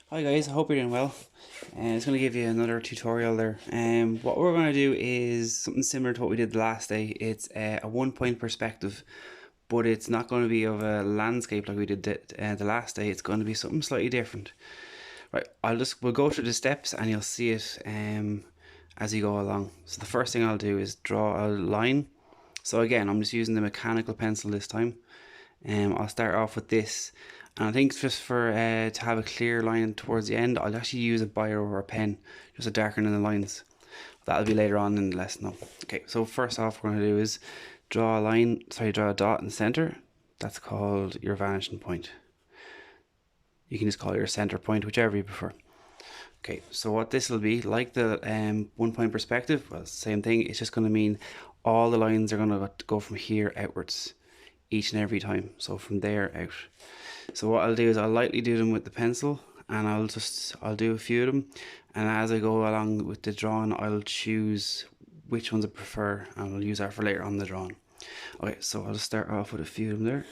Hi guys, I hope you're doing well. And it's going to give you another tutorial there. What we're going to do is something similar to what we did the last day. It's a 1 point perspective, but it's not going to be of a landscape like we did the last day. It's going to be something slightly different. Right, we'll go through the steps and you'll see it as you go along. So the first thing I'll do is draw a line. So again, I'm just using the mechanical pencil this time. I'll start off with this, and I think just for to have a clear line towards the end, I'll actually use a biro or a pen just to darken in the lines. That'll be later on in the lesson though. Okay, so first off, we're going to do is draw a dot in the center. That's called your vanishing point. You can just call it your center point, whichever you prefer. Okay, so what this will be, like the 1 point perspective, well, same thing. It's just going to mean all the lines are going to go from here outwards each and every time. So from there out. So what I'll do is I'll lightly do them with the pencil, and I'll do a few of them, and as I go along with the drawing, I'll choose which ones I prefer, and I'll use that for later on the drawing. Okay, so I'll start off with a few of them there.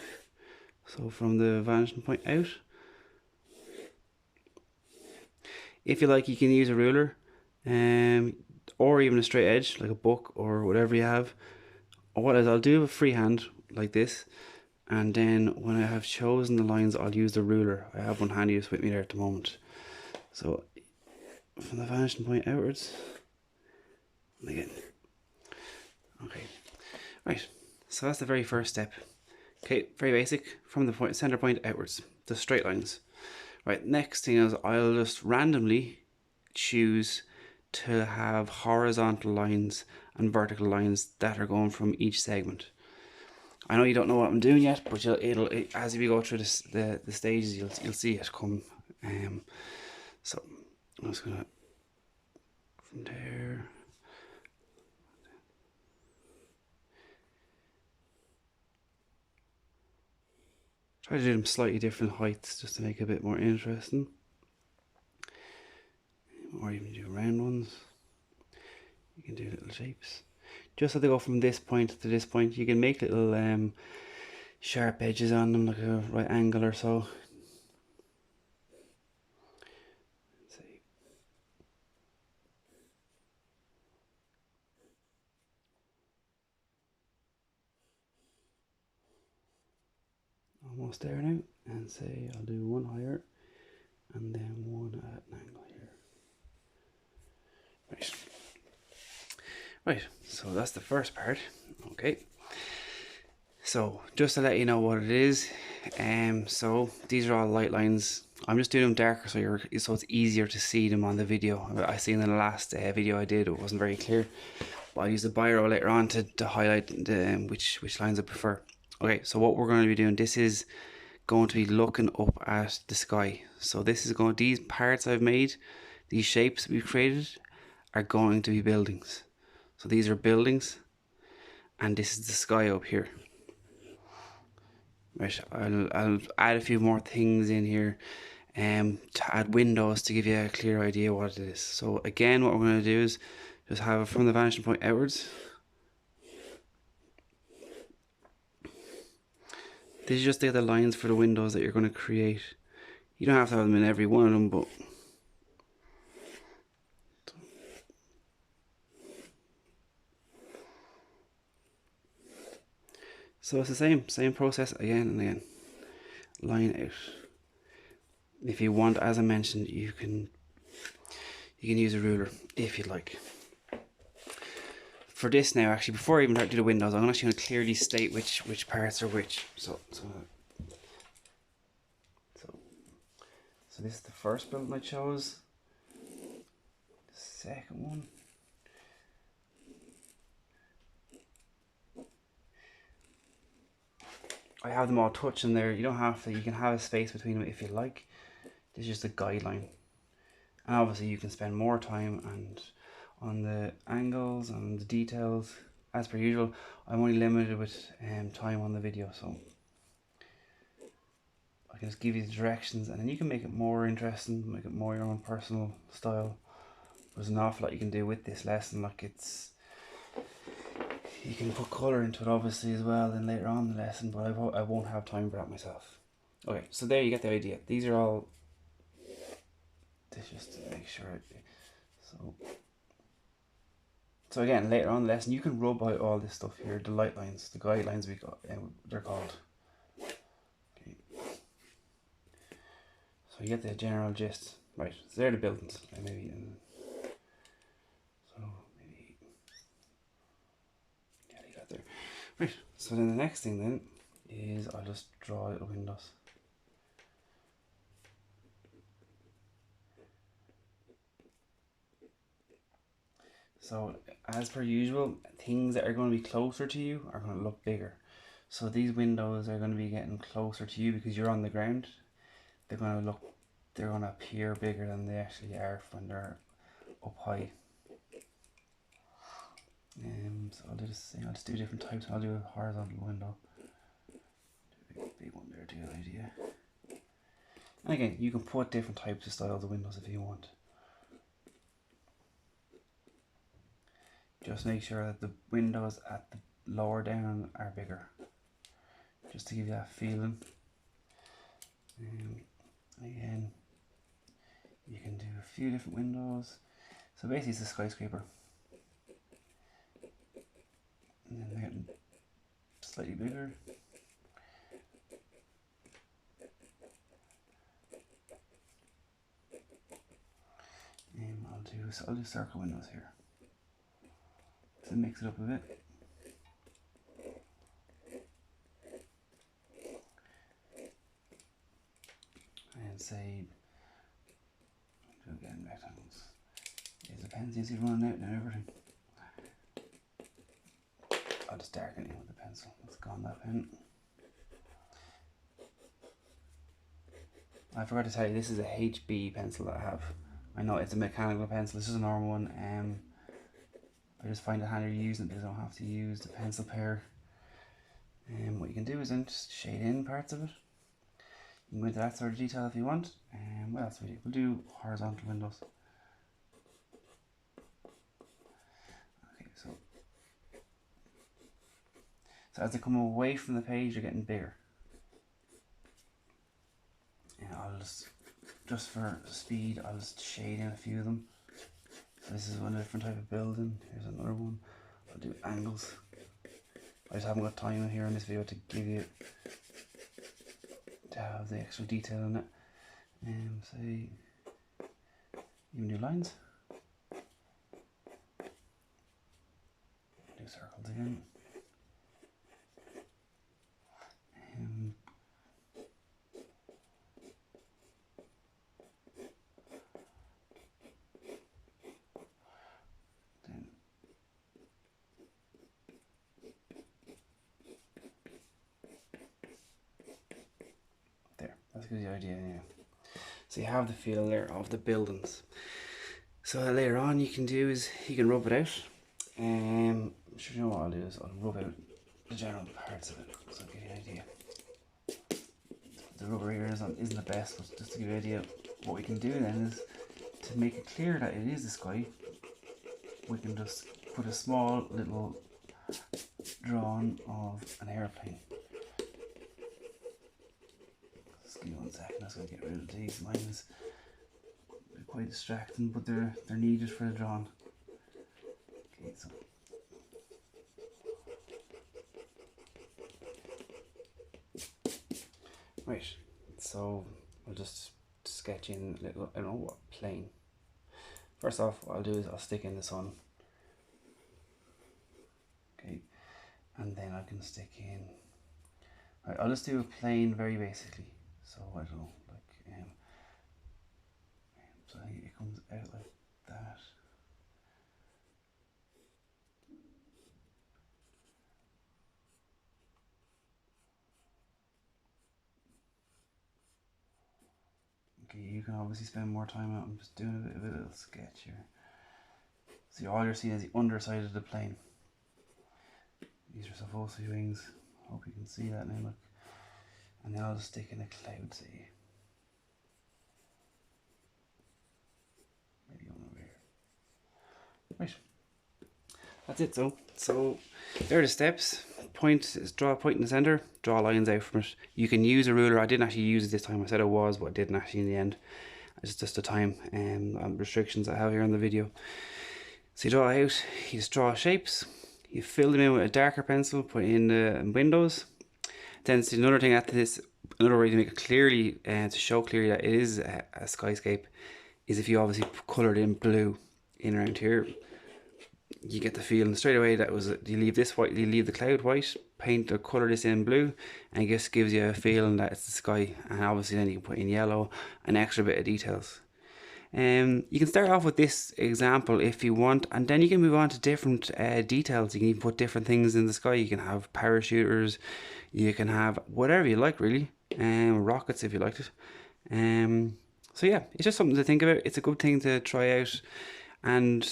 So from the vanishing point out. If you like, you can use a ruler, or even a straight edge like a book or whatever you have. Or what I'll do a freehand like this, and then when I have chosen the lines, I'll use the ruler. I have one handy just with me there at the moment. So from the vanishing point outwards, and again. Okay, right. So that's the very first step. Okay, very basic. From the center point outwards, the straight lines. Right, next thing is I'll just randomly choose to have horizontal lines and vertical lines that are going from each segment. I know you don't know what I'm doing yet, but as we go through the stages, you'll see it come. So I'm just gonna from there. Try to do them slightly different heights just to make it a bit more interesting. Or even do round ones. You can do little shapes. Just so they go from this point to this point, you can make little sharp edges on them, like a right angle or so. Almost there now, and say I'll do one higher and then one at an angle here. Right, so that's the first part. Okay, so just to let you know what it is, so these are all light lines. I'm just doing them darker so it's easier to see them on the video. I seen in the last video I did, it wasn't very clear, but I'll use the biro later on to highlight which lines I prefer. Okay, so what we're going to be doing, this is going to be looking up at the sky. So these parts I've made, these shapes we've created, are going to be buildings. So these are buildings, and this is the sky up here. Right, I'll add a few more things in here to add windows to give you a clear idea what it is. So again, what we're going to do is just have it from the vanishing point outwards. These are just the other lines for the windows that you're going to create. You don't have to have them in every one of them, but so it's the same process again and again. Line out. If you want, as I mentioned, you can use a ruler if you'd like. For this now, actually, before I even start to do the windows, I'm actually going to clearly state which parts are which. So this is the first building I chose. The second one. I have them all touching there. You don't have to. You can have a space between them if you like. This is just a guideline. And obviously you can spend more time on the angles and the details. As per usual, I'm only limited with time on the video, so I can just give you the directions, and then you can make it more interesting, make it more your own personal style. There's an awful lot you can do with this lesson. You can put colour into it obviously as well then later on in the lesson, but I won't have time for that myself. Okay, so there you get the idea. These are all this just to make sure so again, later on in the lesson you can rub out all this stuff here, the light lines, the guidelines we got, they're called. Okay. So you get the general gist. Right, so they're the buildings. Maybe so maybe yeah, you got there. Right, so then the next thing then is I'll just draw out the windows. So as per usual, things that are going to be closer to you are going to look bigger. So these windows are going to be getting closer to you because you're on the ground. They're going to appear bigger than they actually are when they're up high. So I'll do this thing. I'll just do different types. I'll do a horizontal window. Do a big one there, good idea. And again, you can put different types of styles of windows if you want. Just make sure that the windows at the lower down are bigger, just to give you that feeling. Again, you can do a few different windows. So basically it's a skyscraper. And then they're getting slightly bigger. I'll do circle windows here to mix it up a bit. And say, do again rectangles. It depends, you see running out and everything. I'll just darken it with the pencil. It's gone, that pen. I forgot to tell you, this is a HB pencil that I have. I know it's a mechanical pencil, this is a normal one. I just find it handy using it because I don't have to use the pencil pair. What you can do is then just shade in parts of it. You can go into that sort of detail if you want. What else will we do? We'll do horizontal windows. Okay, so as they come away from the page, they're getting bigger. And I'll just for speed, I'll just shade in a few of them. So this is one different type of building. Here's another one. I'll do angles. I just haven't got time in here in this video to give you, to have the extra detail in it. Say, even do lines. Do circles again. That's a good idea, yeah. So you have the feel there of the buildings. So later on you can do is you can rub it out. Sure, you know what I'll do is I'll rub out the general parts of it, so I'll give you an idea. The rubber here isn't the best, but just to give you an idea, what we can do then is to make it clear that it is the sky. We can just put a small little drawing of an airplane. Just give me 1 second, I'm just going to get rid of these lines. They're quite distracting, but they're needed for the drawing. Okay, so right, so I'll just sketch in a little, I don't know what, plane. First off, what I'll do is I'll stick in the sun. Okay, and then I can stick in, right, I'll just do a plane very basically. So I don't know, like, so it comes out like that. Okay, you can obviously spend more time on it. I'm just doing a bit of a little sketch here. See, all you're seeing is the underside of the plane. These are supposed to be wings. Hope you can see that now, look. And then I'll just stick in a cloud, see. Maybe one over here. Right. That's it, so there are the steps. Draw a point in the center, draw lines out from it. You can use a ruler. I didn't actually use it this time. I said I was, but I didn't actually in the end. It's just the time and restrictions I have here on the video. So you draw out, you just draw shapes, you fill them in with a darker pencil, put in the windows. Then see another thing after this, another way to make it clearly and to show clearly that it is a skyscape is if you obviously coloured in blue in around here. You get the feeling straight away that you leave this white, you leave the cloud white, paint or colour this in blue, and it just gives you a feeling that it's the sky. And obviously then you can put in yellow, an extra bit of details. You can start off with this example if you want, and then you can move on to different details. You can even put different things in the sky. You can have parachuters, you can have whatever you like really, rockets if you liked it. So yeah, it's just something to think about. It's a good thing to try out, and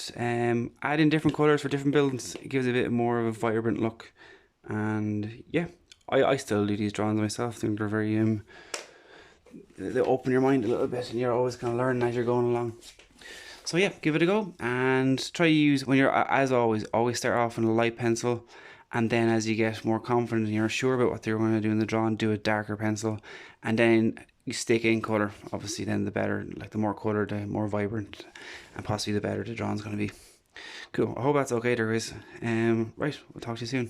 add in different colours for different buildings. It gives a bit more of a vibrant look. And yeah, I still do these drawings myself. I think they're very they open your mind a little bit, and you're always kind of learning as you're going along. So yeah, give it a go, and try to use, when you're, as always start off with a light pencil, and then as you get more confident and you're sure about what you're going to do in the drawing, do a darker pencil, and then you stick in colour. Obviously then the better, like the more colour, the more vibrant, and possibly the better the drawing's going to be. Cool, I hope that's okay there, guys. Right, we'll talk to you soon.